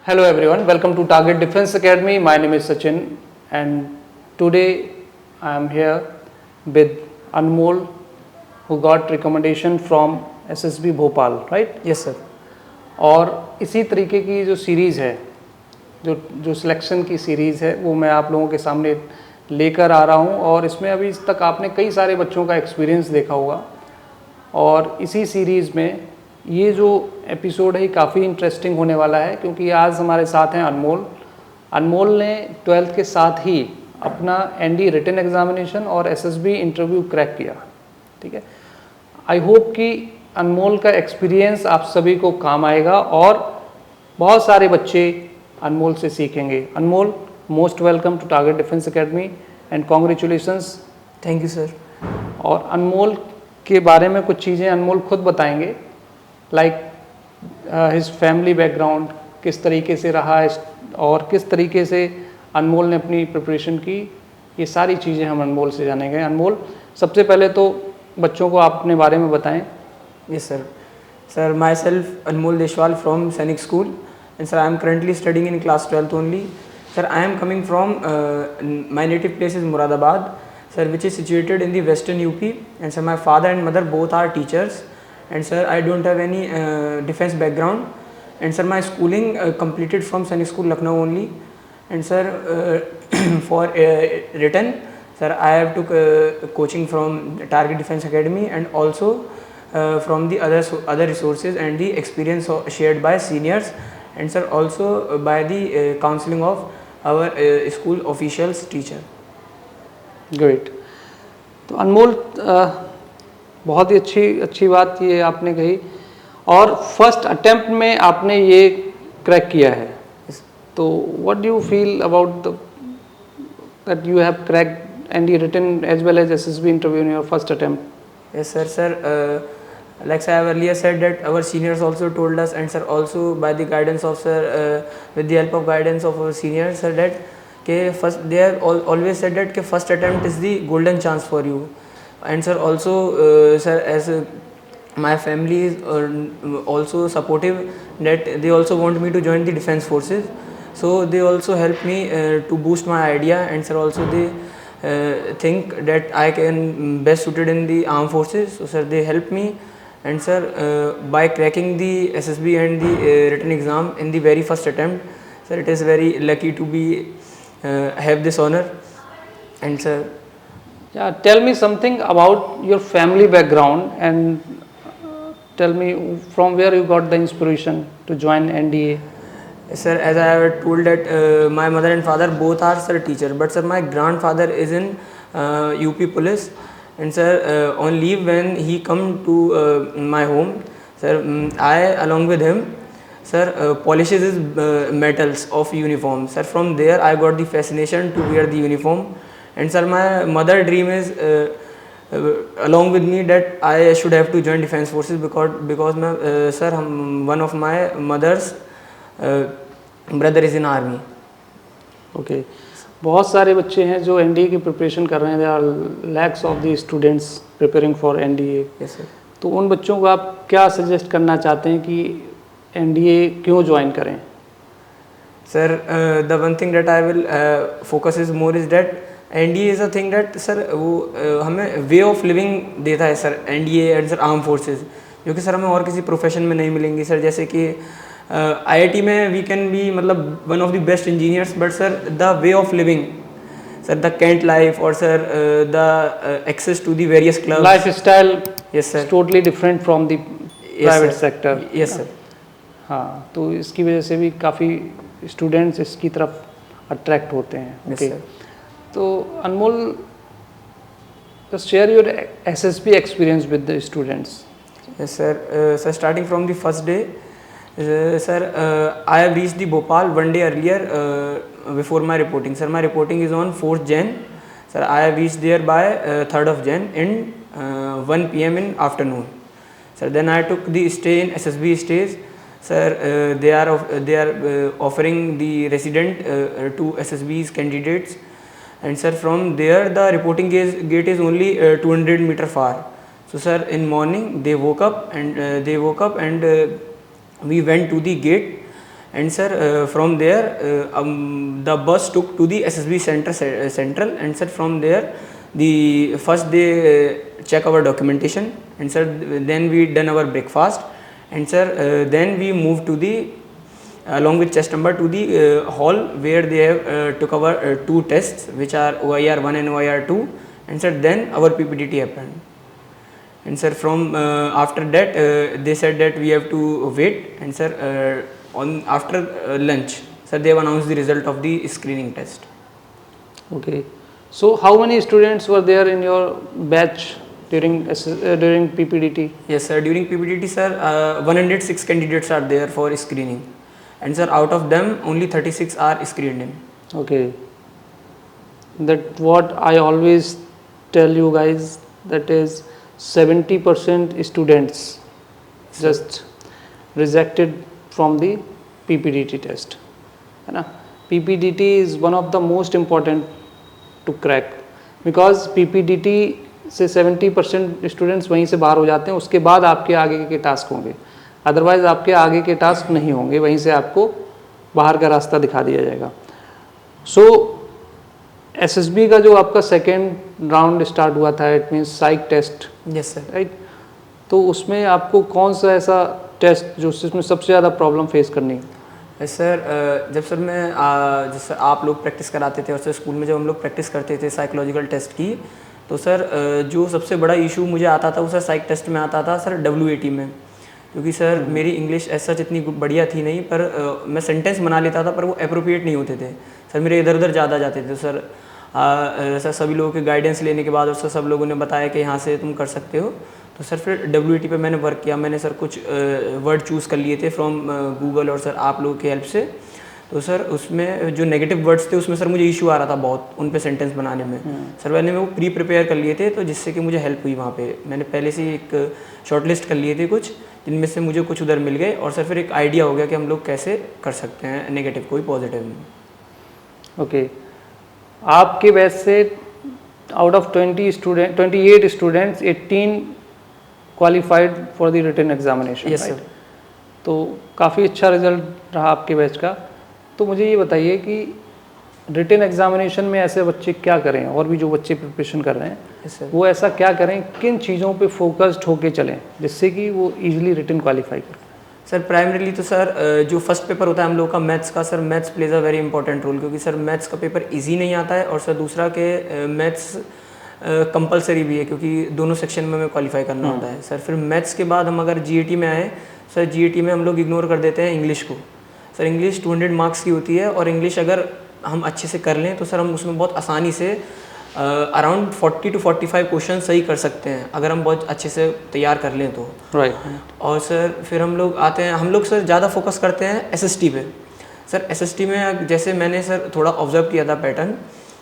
Hello everyone, welcome to Target Defense Academy. My name is Sachin and today I am here with Anmol who got recommendation from SSB Bhopal, right? Yes sir. और इसी तरीके की जो series है, जो जो selection की series है वो मैं आप लोगों के सामने लेकर आ रहा हूँ और इसमें अभी तक आपने कई सारे बच्चों का एक्सपीरियंस देखा होगा और इसी सीरीज़ में ये जो एपिसोड है काफ़ी इंटरेस्टिंग होने वाला है क्योंकि आज हमारे साथ हैं अनमोल ने 12th के साथ ही अपना एनडी रिटन एग्जामिनेशन और एसएसबी इंटरव्यू क्रैक किया, ठीक है। आई होप कि अनमोल का एक्सपीरियंस आप सभी को काम आएगा और बहुत सारे बच्चे अनमोल से सीखेंगे। Anmol, most welcome to target defence academy and congratulations. Thank you sir. और अनमोल के बारे में कुछ चीज़ें अनमोल खुद बताएंगे, लाइक हिज फैमिली बैकग्राउंड किस तरीके से रहा है और किस तरीके से अनमोल ने अपनी प्रिपरेशन की, ये सारी चीज़ें हम अनमोल से जानेंगे। अनमोल, सबसे पहले तो बच्चों को आप अपने बारे में बताएं। Yes sir. Sir, myself Anmol Deshwal from Sainik school and sir I am currently studying in class 12th only. Sir, I am coming from my native place is Moradabad, sir, which is situated in the western UP, and sir, my father and mother both are teachers, and sir, I don't have any defense background, and sir, my schooling completed from Sainik School Lucknow only, and sir, for written, sir, I have took coaching from Target Defense Academy and also from the other resources and the experience shared by seniors, and sir, also by the counseling of our school officials teacher. Great. तो अनमोल, बहुत ही अच्छी बात ये आपने कही और first attempt में आपने ये क्रैक किया है, तो what do you feel about that you have cracked and you written as well as SSB interview in your first attempt? Yes sir. Sir, like sir, I have earlier said that our seniors also told us, and sir, also by the guidance of sir, with the help of guidance of our seniors, sir, that first they have always said that first attempt is the golden chance for you, and sir, also sir, as my family is also supportive, that they also want me to join the defense forces, so they also help me to boost my idea, and sir, also they think that I can best suited in the armed forces, so sir, they help me, and sir, by cracking the SSB and the written exam in the very first attempt, sir, it is very lucky to be have this honor. And sir, yeah, tell me something about your family background and tell me from where you got the inspiration to join NDA. sir, as I have told that my mother and father both are sir teacher, but sir, my grandfather is in UP police, and sir, on leave when he come to my home, sir, I along with him, sir, polishes his metals of uniform. Sir, from there I got the fascination to wear the uniform, and sir, my mother dream is along with me that I should have to join defense forces because my sir, one of my mother's brother is in army. Okay. बहुत सारे बच्चे हैं जो NDA की preparation कर रहे हैं, there are lacks of the students preparing for NDA. Yes sir. तो उन बच्चों को आप क्या सजेस्ट करना चाहते हैं कि एनडीए क्यों ज्वाइन करें? Sir, the one thing that I will focus is more is that NDA is a thing that sir, वो हमें वे ऑफ लिविंग देता है sir, NDA and sir arm forces, जो कि सर हमें और किसी प्रोफेशन में नहीं मिलेंगी सर। जैसे कि आईआईटी में वी कैन बी मतलब one of the best engineers, but sir the way of living sir, the cantt life और sir the access to the various club lifestyle, yes sir, totally different from the private sector. Yes sir. हाँ, तो इसकी वजह से भी काफ़ी students इसकी तरफ अट्रैक्ट होते हैं। ओके, तो अनमोल, just share your SSB experience with the students. Yes sir. So starting from the first day, sir, I have reached the Bhopal one day earlier before my reporting. Sir, my reporting is on 4th Jan. Sir, I have reached there by 3rd of Jan in 1 PM in afternoon. Sir, then I took the stay in SSB stays. Sir, they are offering the resident to SSB's candidates, and sir, from there the reporting gate is only 200 meter far. So sir, in morning they woke up and we went to the gate, And sir, from there, the bus took to the SSB central, and sir, from there, the first they check our documentation, and sir, then we done our breakfast, and sir, then we moved to the along with chest number to the hall where they have took our 2 tests, which are OIR 1 and OIR 2, and sir, then our PPDT happened. And sir, from after that, they said that we have to wait, and sir, on after lunch, sir, they have announced the result of the screening test. Okay. So how many students were there in your batch during PPDT? Yes sir, during PPDT sir, 106 candidates are there for screening, and sir, out of them only 36 are screened in. Okay. That what I always tell you guys, that is 70% students just rejected from the PPDT test, है ना. PPDT is one of the most important to crack, because PPDT से 70% students वहीं से बाहर हो जाते हैं. उसके बाद आपके आगे के टास्क होंगे, अदरवाइज आपके आगे के टास्क नहीं होंगे, वहीं से आपको बाहर का रास्ता दिखा दिया जाएगा. सो SSB का जो आपका सेकेंड राउंड स्टार्ट हुआ था, it means psych test. Yes sir. Right. तो उसमें आपको कौन सा ऐसा टेस्ट जो जिसमें सबसे ज़्यादा प्रॉब्लम फेस करनी है? सर, जब सर मैं जैसे आप लोग प्रैक्टिस कराते थे और सर स्कूल में जब हम लोग प्रैक्टिस करते थे साइकोलॉजिकल टेस्ट की, तो सर जो सबसे बड़ा इशू मुझे आता था वो सर साइक टेस्ट में आता था सर WAT में, क्योंकि सर मेरी इंग्लिश ऐसा जितनी बढ़िया थी नहीं, पर मैं सेंटेंस बना लेता था पर वो अप्रोप्रिएट नहीं होते थे सर, मेरे इधर उधर ज़्यादा जाते थे सर. सर सभी लोगों के गाइडेंस लेने के बाद और सर सब लोगों ने बताया कि यहाँ से तुम कर सकते हो, तो सर फिर WAT पे मैंने वर्क किया. मैंने सर कुछ वर्ड चूज़ कर लिए थे फ्रॉम गूगल और सर आप लोगों की हेल्प से. तो सर उसमें जो नेगेटिव वर्ड्स थे उसमें सर मुझे इशू आ रहा था बहुत उन पे सेंटेंस बनाने में. सर मैंने वो प्रिपेयर कर लिए थे, तो जिससे कि मुझे हेल्प हुई वहाँ पे. मैंने पहले से एक शॉर्टलिस्ट कर लिए थे कुछ, जिनमें से मुझे कुछ उधर मिल गए, और सर फिर एक आइडिया हो गया कि हम लोग कैसे कर सकते हैं नेगेटिव को भी पॉजिटिव में. ओके. आपके बैच से out of 28 students 18 qualified for the written examination. Yes sir. तो काफ़ी अच्छा रिजल्ट रहा आपके बैच का. तो मुझे ये बताइए कि रिटन एग्जामिनेशन में ऐसे बच्चे क्या करें, और भी जो बच्चे प्रिपरेशन कर रहे हैं यस सर, वो ऐसा क्या करें, किन चीज़ों पे फोकस्ड होके चलें जिससे कि वो इजीली रिटन क्वालिफाई करें? सर प्राइमरीली तो सर जो फर्स्ट पेपर होता है हम लोग का मैथ्स का, sir maths plays a very important role, क्योंकि सर मैथ्स का पेपर इजी नहीं आता है, और सर दूसरा के मैथ्स कंपलसरी भी है क्योंकि दोनों सेक्शन में हमें क्वालिफाई करना होता है. सर फिर मैथ्स के बाद हम अगर GAT में आए, सर GAT में हम लोग इग्नोर कर देते हैं इंग्लिश को. सर इंग्लिश 200 मार्क्स की होती है, और इंग्लिश अगर हम अच्छे से कर लें तो सर हम उसमें बहुत आसानी से अराउंड 40 to 45 क्वेश्चन सही कर सकते हैं अगर हम बहुत अच्छे से तैयार कर लें तो. राइट. और सर फिर हम लोग आते हैं, हम लोग सर ज़्यादा फोकस करते हैं SST पे. सर SST में जैसे मैंने सर थोड़ा ऑब्जर्व किया था पैटर्न,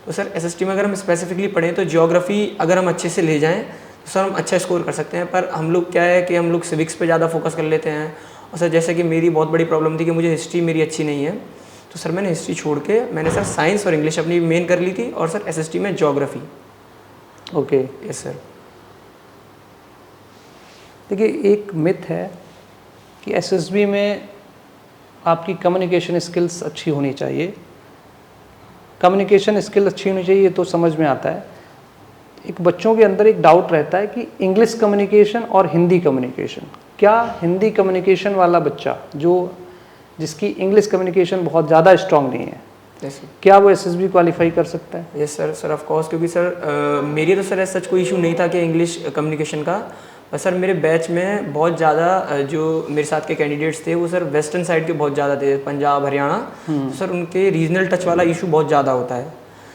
तो सर SST में अगर हम स्पेसिफिकली पढ़ें तो ज्योग्राफी अगर हम अच्छे से ले जाएं तो सर हम अच्छा स्कोर कर सकते हैं. पर हम लोग क्या है कि हम लोग सिविक्स पे ज़्यादा फोकस कर लेते हैं, और सर जैसे कि मेरी बहुत बड़ी प्रॉब्लम थी कि मुझे हिस्ट्री मेरी अच्छी नहीं है, तो सर मैंने हिस्ट्री छोड़ के मैंने सर साइंस और इंग्लिश अपनी मेन कर ली थी, और सर SST में ज्योग्राफी. ओके. Yes sir. देखिए, एक मिथ है कि SSB में आपकी कम्युनिकेशन स्किल्स अच्छी होनी चाहिए. कम्युनिकेशन स्किल अच्छी होनी चाहिए, ये तो समझ में आता है. एक बच्चों के अंदर एक डाउट रहता है कि इंग्लिश कम्युनिकेशन और हिंदी कम्युनिकेशन, क्या हिंदी कम्युनिकेशन वाला बच्चा जिसकी इंग्लिश कम्युनिकेशन बहुत ज़्यादा स्ट्रांग नहीं है, क्या वो SSB क्वालिफाई कर सकता है? Yes sir. Sir of course, क्योंकि सर मेरी तो सर सच कोई इशू नहीं था कि इंग्लिश कम्युनिकेशन का, पर सर मेरे बैच में बहुत ज़्यादा जो मेरे साथ के कैंडिडेट्स थे वो सर वेस्टर्न साइड के बहुत ज़्यादा थे, पंजाब हरियाणा. तो सर उनके रीजनल टच वाला इशू बहुत ज़्यादा होता है.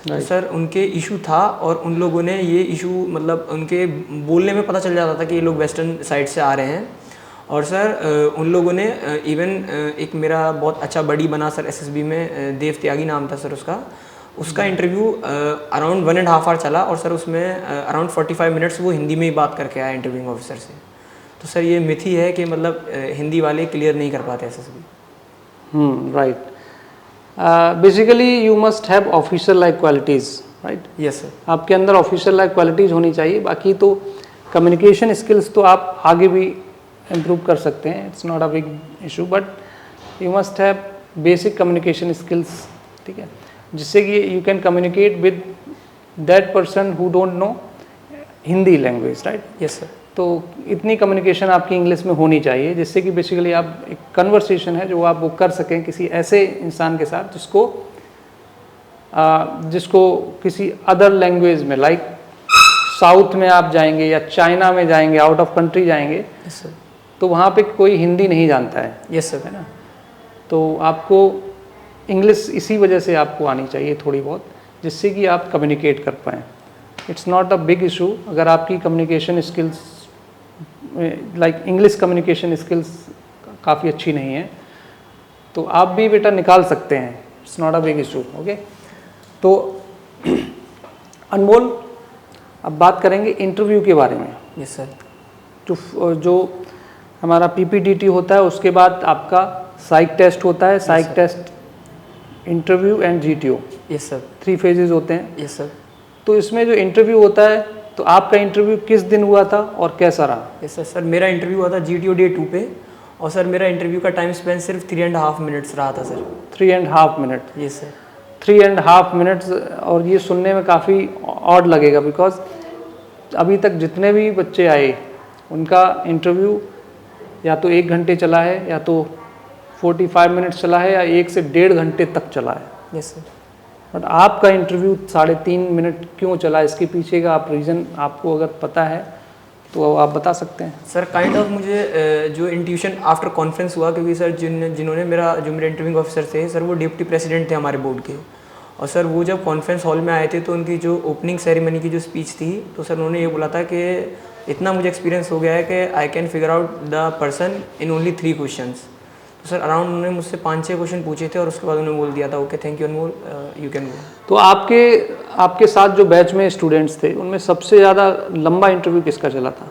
तो सर उनके इशू था, और उन लोगों ने ये इशू मतलब उनके बोलने में पता चल जाता था कि ये लोग वेस्टर्न साइड से आ रहे हैं. और सर उन लोगों ने इवन एक मेरा बहुत अच्छा बडी बना सर SSB में, देव त्यागी नाम था सर उसका इंटरव्यू अराउंड 1.5 आवर चला, और सर उसमें अराउंड 45 मिनट्स वो हिंदी में ही बात करके आया इंटरव्यूइंग ऑफिसर से. तो सर ये मिथ ही है कि मतलब हिंदी वाले क्लियर नहीं कर पाते SSB. Right. Basically you must have officer like qualities. Right. Yes sir. आपके अंदर ऑफिसर लाइक क्वालिटीज़ होनी चाहिए. बाकी तो कम्युनिकेशन स्किल्स तो आप आगे भी इम्प्रूव कर सकते हैं, it's not a big issue, but you must have basic communication skills, ठीक है, जिससे कि you can communicate with that person who don't know Hindi language, right. Yes sir. तो इतनी कम्युनिकेशन आपकी इंग्लिश में होनी चाहिए जिससे कि बेसिकली आप एक कन्वर्सेशन है जो आप वो कर सकें किसी ऐसे इंसान के साथ जिसको किसी अदर लैंग्वेज में, लाइक साउथ में आप जाएंगे या चाइना में जाएंगे, आउट ऑफ कंट्री जाएंगे, यस सर। तो वहाँ पे कोई हिंदी नहीं जानता है, यस सर। है ना। तो आपको इंग्लिश इसी वजह से आपको आनी चाहिए थोड़ी बहुत, जिससे कि आप कम्युनिकेट कर पाएँ। It's not a big issue अगर आपकी communication skills like English communication skills काफ़ी अच्छी नहीं है, तो आप भी बेटा निकाल सकते हैं, it's not a big issue. Okay, तो अनमोल अब बात करेंगे इंटरव्यू के बारे में। Yes sir. जो हमारा पीपीटीटी होता है उसके बाद आपका साइक टेस्ट होता है, psych test, interview and GTO, yes sir. 3 phases होते हैं। Yes sir. तो इसमें जो इंटरव्यू होता है, तो आपका इंटरव्यू किस दिन हुआ था और कैसा रहा? Yes sir. सर मेरा इंटरव्यू हुआ था GTO डे 2 पे, और सर मेरा इंटरव्यू का टाइम स्पेन सिर्फ 3.5 मिनट्स रहा था sir. 3.5 minute? Yes sir. 3.5 minutes, और ये सुनने में काफ़ी ऑड लगेगा बिकॉज अभी तक जितने भी बच्चे आए उनका इंटरव्यू या तो 1 घंटे चला है, या तो 45 मिनट्स चला है, या 1 से 1.5 घंटे तक चला है। Yes sir. बट आपका इंटरव्यू 3.5 मिनट क्यों चला? इसके पीछे का आप रीज़न आपको अगर पता है तो आप बता सकते हैं। सर काइंड ऑफ मुझे जो इंट्यूशन आफ्टर कॉन्फ्रेंस हुआ, क्योंकि सर जिन्होंने जो मेरे इंटरव्यू ऑफिसर थे सर, वो डिप्टी प्रेसिडेंट थे हमारे बोर्ड के, और सर वो जब कॉन्फ्रेंस हॉल में आए थे तो उनकी जो ओपनिंग सेरेमनी की जो स्पीच थी, तो सर उन्होंने ये बोला था कि इतना मुझे एक्सपीरियंस हो गया है कि I can figure out the person in only 3 questions. तो सर अराउंड उन्होंने मुझसे 5-6 क्वेश्चन पूछे थे, और उसके बाद उन्होंने बोल दिया था okay thank you Anmol, you can go. तो आपके साथ जो बैच में स्टूडेंट्स थे उनमें सबसे ज़्यादा लंबा इंटरव्यू किसका चला था?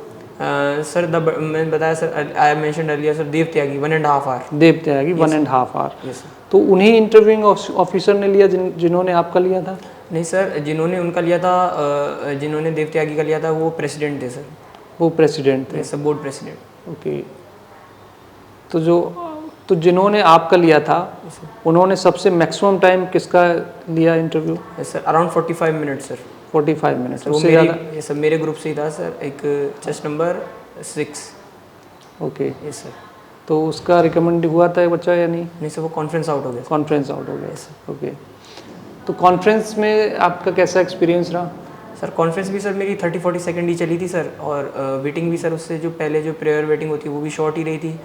सर मैंने बताया sir, I mentioned earlier sir, Dev Tyagi 1.5 hour. Dev Tyagi 1.5 hour. Yes sir. तो उन्हीं इंटरव्यूइंग ऑफिसर ने लिया जिन्होंने आपका लिया था? नहीं सर, जिन्होंने उनका लिया था, जिन्होंने देव त्यागी का लिया था वो प्रेसिडेंट थे सर। वो प्रेसिडेंट थे? Yes sir, board president. Okay. तो जिन्होंने आपका लिया था उन्होंने सबसे मैक्सिमम टाइम किसका लिया interview? Yes sir, around 45 minute sir. 45 minute? वो उससे ज़्यादा? ये सब मेरे ग्रुप से ही था सर, एक chest number 6। Okay. Yes sir. तो उसका रिकमेंड हुआ था बच्चा या नहीं? नहीं सर, वो कॉन्फ्रेंस आउट हो गया। कॉन्फ्रेंस आउट हो गया। ओके। तो कॉन्फ्रेंस में आपका कैसा एक्सपीरियंस रहा? सर कॉन्फ्रेंस भी सर मेरी 30-40 सेकंड ही चली थी सर, और वेटिंग भी सर उससे जो पहले जो प्रेयर वेटिंग होती है वो भी शॉर्ट ही रही थी।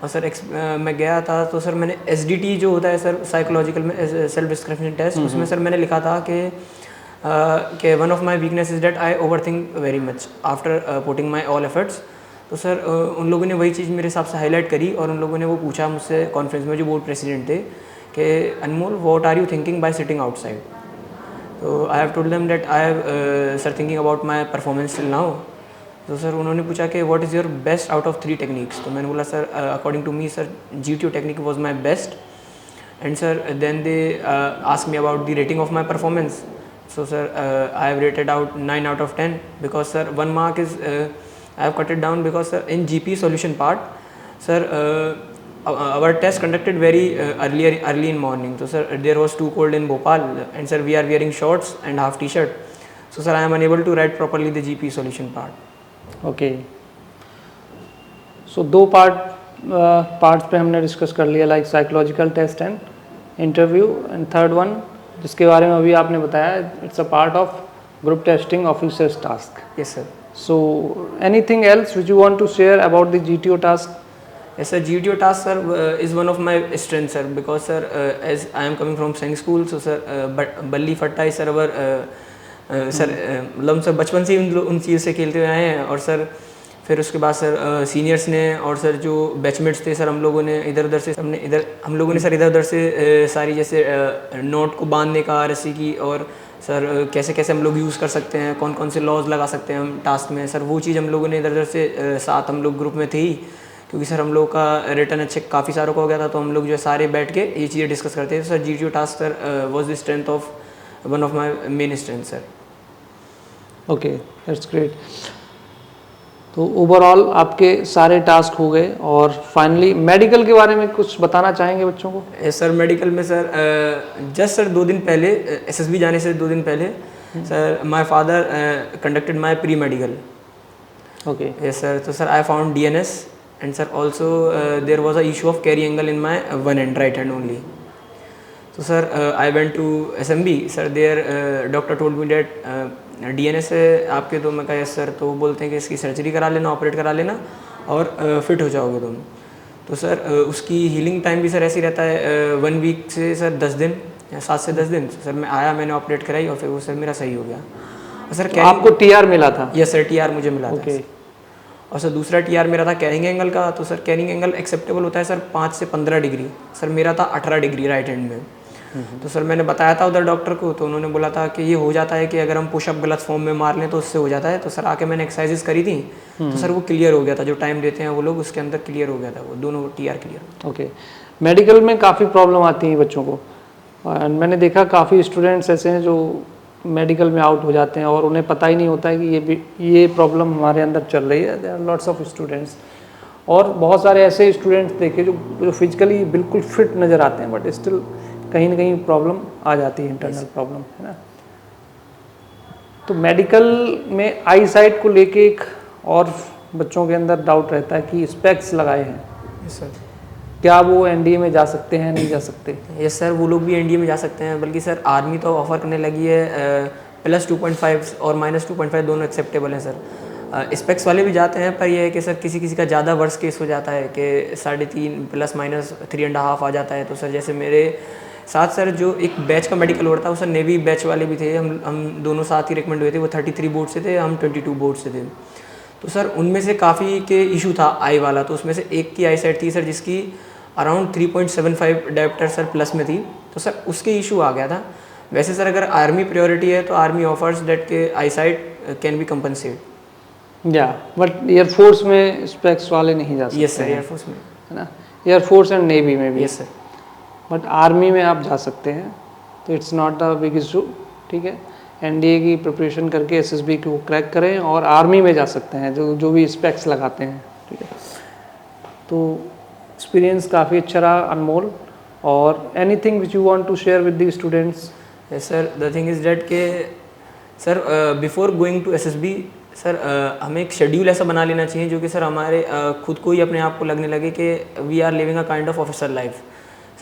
और सर मैं गया था तो सर मैंने SDT जो होता है सर, साइकोलॉजिकल में सेल्फ डिस्क्रिप्शन टेस्ट, उसमें सर मैंने लिखा था कि one of my weakness is that I over think very much after putting my all efforts. तो सर उन लोगों ने वही चीज़ मेरे हिसाब से हाईलाइट करी, और उन लोगों ने वो पूछा मुझसे कॉन्फ्रेंस में जो बोर्ड प्रेसिडेंट थे कि Anmol what are you thinking by sitting outside. तो I have told them that I have sir thinking about my performance till now. तो सर उन्होंने पूछा कि what is your best out of 3 techniques. तो मैंने बोला sir according to me sir GTO technique was my best, and sir then they ask me about the rating of my performance. So sir, I have rated out 9 out of 10 because sir 1 mark is I have cut it down because sir in GP solution part, sir our test conducted very early in morning. So sir there was too cold in Bhopal, and sir we are wearing shorts and half t-shirt. So sir I am unable to write properly the GP solution part. Okay. So 2 parts पे हमने discuss कर लिया, like psychological test and interview, and third one जिसके बारे में अभी आपने बताया, it's a part of group testing officers task. Yes sir. So anything else which you want to share about the GTO task? Yes sir, GTO task sir is one of my strengths sir, because sir as I am coming from Sainik school, so sir बल्ली फट्टा is sir our sir मतलब sir बचपन से ही उन चीज़ से खेलते हुए आए हैं। और सर फिर उसके बाद सर सीनियर्स ने और सर जो बैचमेट्स थे सर, हम लोगों ने इधर उधर से इधर उधर से सारी जैसे नोट को बांधने का, रस्सी की, और सर कैसे कैसे हम लोग यूज़ कर सकते हैं, कौन कौन से लॉज लगा सकते हैं हम टास्क में, सर वो चीज़ हम लोगों ने इधर उधर से साथ हम लोग ग्रुप में थे ही, क्योंकि सर हम लोग का रिटर्न अच्छे काफ़ी सारों का हो गया था, तो हम लोग जो है सारे बैठ के ये चीज़ें डिस्कस करते थे। Sir GTO task sir was the strength of one of my main strength sir. Okay, that's great. तो ओवरऑल आपके सारे टास्क हो गए और फाइनली मेडिकल के बारे में कुछ बताना चाहेंगे बच्चों को? सर मेडिकल में सर जस्ट सर 2 दिन पहले एसएसबी जाने से 2 दिन पहले sir my father conducted my pre medical. Okay. Yes sir. So sir I found DNS and sir also there was a issue of carry angle in my one hand, right hand only. So sir I went to SMB. Sir there doctor told me that DNS है आपके. तो मैं कहा yes sir. तो वो बोलते हैं कि इसकी सर्जरी करा लेना, ऑपरेट करा लेना और फिट हो जाओगे तुम. तो सर उसकी हीलिंग टाइम भी सर ऐसे ही रहता है 1 वीक से सर 10 दिन या 7 से 10 दिन. सर मैं आया, मैंने ऑपरेट कराई और फिर वो सर मेरा सही हो गया. सर तो आपको टीआर मिला था? यस सर टीआर मुझे मिला था. ओके. और सर दूसरा टीआर मेरा था कैरिंग एंगल का. तो सर कैरिंग एंगल एक्सेप्टेबल होता है सर 5 से 15 डिग्री. सर मेरा था 18 डिग्री राइट हैंड में. तो सर मैंने बताया था उधर डॉक्टर को. तो उन्होंने बोला था कि ये हो जाता है कि अगर हम पुशअप गलत फॉर्म में मार लें तो उससे हो जाता है. तो सर आके मैंने एक्सरसाइजेस करी थी तो सर वो क्लियर हो गया था. जो टाइम देते हैं वो लोग उसके अंदर क्लियर हो गया था. वो दोनों टीआर क्लियर. ओके. मेडिकल में काफ़ी प्रॉब्लम आती है बच्चों को. और मैंने देखा काफ़ी स्टूडेंट्स ऐसे हैं जो मेडिकल में आउट हो जाते हैं और उन्हें पता ही नहीं होता है कि ये प्रॉब्लम हमारे अंदर चल रही है. There are lots of students. और बहुत सारे ऐसे स्टूडेंट्स देखे जो फिजिकली बिल्कुल फिट नज़र आते हैं बट स्टिल कहीं ना कहीं प्रॉब्लम आ जाती है, इंटरनल प्रॉब्लम, है ना. तो मेडिकल में आई साइट को लेके एक और बच्चों के अंदर डाउट रहता है कि स्पेक्स लगाए हैं. Yes sir. क्या वो एनडीए में जा सकते हैं, नहीं जा सकते? यस सर, वो लोग भी एनडीए में जा सकते हैं. बल्कि सर आर्मी तो ऑफर करने लगी है +2.5 और -2.5 दोनों एक्सेप्टेबल हैं सर. स्पेक्स वाले भी जाते हैं पर ये है कि सर किसी किसी का ज़्यादा वर्स्ट केस हो जाता है कि 3.5 ±3.5 आ जाता है. तो सर जैसे मेरे साथ सर जो एक बैच का मेडिकल हो रहा था वो सर नेवी बैच वाले भी थे. हम दोनों साथ ही रिकमेंड हुए थे. वो 33 बोर्ड से थे, हम 22 बोर्ड से थे. तो सर उनमें से काफ़ी के इशू था आई वाला. तो उसमें से एक की आई साइट थी सर जिसकी अराउंड 3.75 डायप्टर सर प्लस में थी. तो सर उसके इशू आ गया था. वैसे सर अगर आर्मी प्रायोरिटी है तो आर्मी ऑफर्स डेट के आई साइट कैन बी कंपनसेट. या बट एयरफोर्स में स्पेक्स वाले नहीं जा सकते? यस सर, एयरफोर्स में, है ना. एयरफोर्स एंड नेवी में भी? Yes sir. बट आर्मी में आप जा सकते हैं तो it's not a big issue. ठीक है. एनडीए की प्रिपरेशन करके एसएसबी को क्रैक करें और आर्मी में जा सकते हैं जो भी स्पेक्स लगाते हैं. ठीक है. तो एक्सपीरियंस काफ़ी अच्छा रहा अनमोल. और anything which you want to share with the students? Yes sir, the thing is that के sir before going to SSB sir हमें एक शेड्यूल ऐसा बना लेना चाहिए जो कि सर हमारे खुद को ही अपने आप को लगने लगे कि we are living a kind of officer life.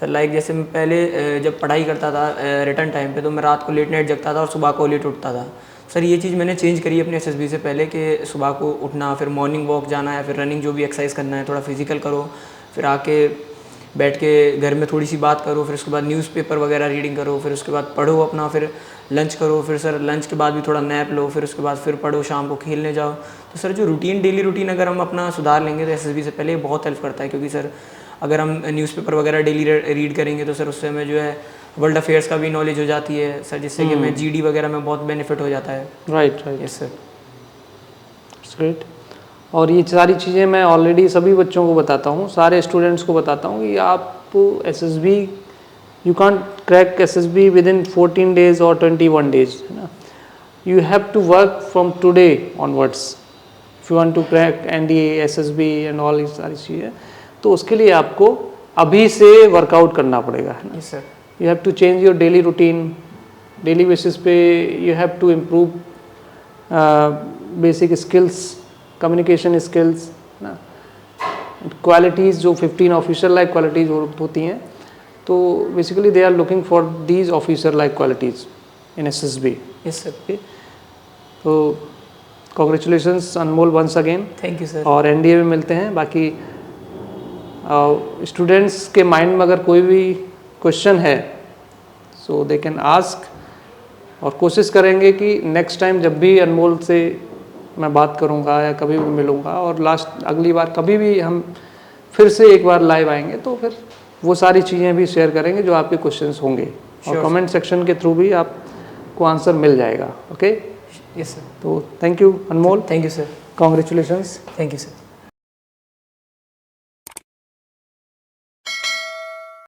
Sir like जैसे मैं पहले जब पढ़ाई करता था रिटर्न टाइम पे तो मैं रात को लेट नाइट जगता था और सुबह को लेट उठता था. सर ये चीज़ मैंने चेंज करी अपने एसएसबी से पहले कि सुबह को उठना, फिर मॉर्निंग वॉक जाना है, फिर रनिंग जो भी एक्सरसाइज करना है, थोड़ा फिजिकल करो, फिर आके बैठ के घर में थोड़ी सी बात करो, फिर उसके बाद न्यूज़पेपर वगैरह रीडिंग करो, फिर उसके बाद पढ़ो अपना, फिर लंच करो, फिर सर लंच के बाद भी थोड़ा नैप लो, फिर उसके बाद फिर पढ़ो, शाम को खेलने जाओ. तो सर जो रूटीन डेली रूटीन अगर हम अपना सुधार लेंगे तो एसएसबी से पहले बहुत हेल्प करता है. क्योंकि सर अगर हम न्यूज़पेपर वगैरह डेली रीड करेंगे तो सर उससे हमें जो है वर्ल्ड अफेयर्स का भी नॉलेज हो जाती है सर, जिससे कि हमें जीडी वगैरह में बहुत बेनिफिट हो जाता है. Right. Yes sir. It's great. और ये सारी चीज़ें मैं ऑलरेडी सभी बच्चों को बताता हूँ, सारे स्टूडेंट्स को बताता हूँ कि आप SSB you can't crack SSB within 14 days or 21 days, है ना. You have to work from today onwards if you want to crack NDA, SSB and all ये सारी चीज़ें. तो उसके लिए आपको अभी से वर्कआउट करना पड़ेगा, है ना. Yes sir. You have to change your daily routine, daily basis पे you have to improve basic skills, communication skills, है ना. क्वालिटीज़ जो 15 ऑफिसर लाइक क्वालिटीज़ होती हैं, तो basically they are looking for these officer like qualities in SSB. Yes sir. तो congratulations Anmol once again. Thank you sir. और NDA में मिलते हैं. बाकी स्टूडेंट्स के माइंड में अगर कोई भी क्वेश्चन है सो दे कैन आस्क, और कोशिश करेंगे कि नेक्स्ट टाइम जब भी अनमोल से मैं बात करूंगा या कभी भी मिलूंगा और अगली बार कभी भी हम फिर से एक बार लाइव आएंगे तो फिर वो सारी चीज़ें भी शेयर करेंगे जो आपके क्वेश्चंस होंगे. और कमेंट सेक्शन के थ्रू भी आपको आंसर मिल जाएगा. ओके. Yes sir. तो thank you Anmol. Thank you sir. Congratulations. Thank you sir.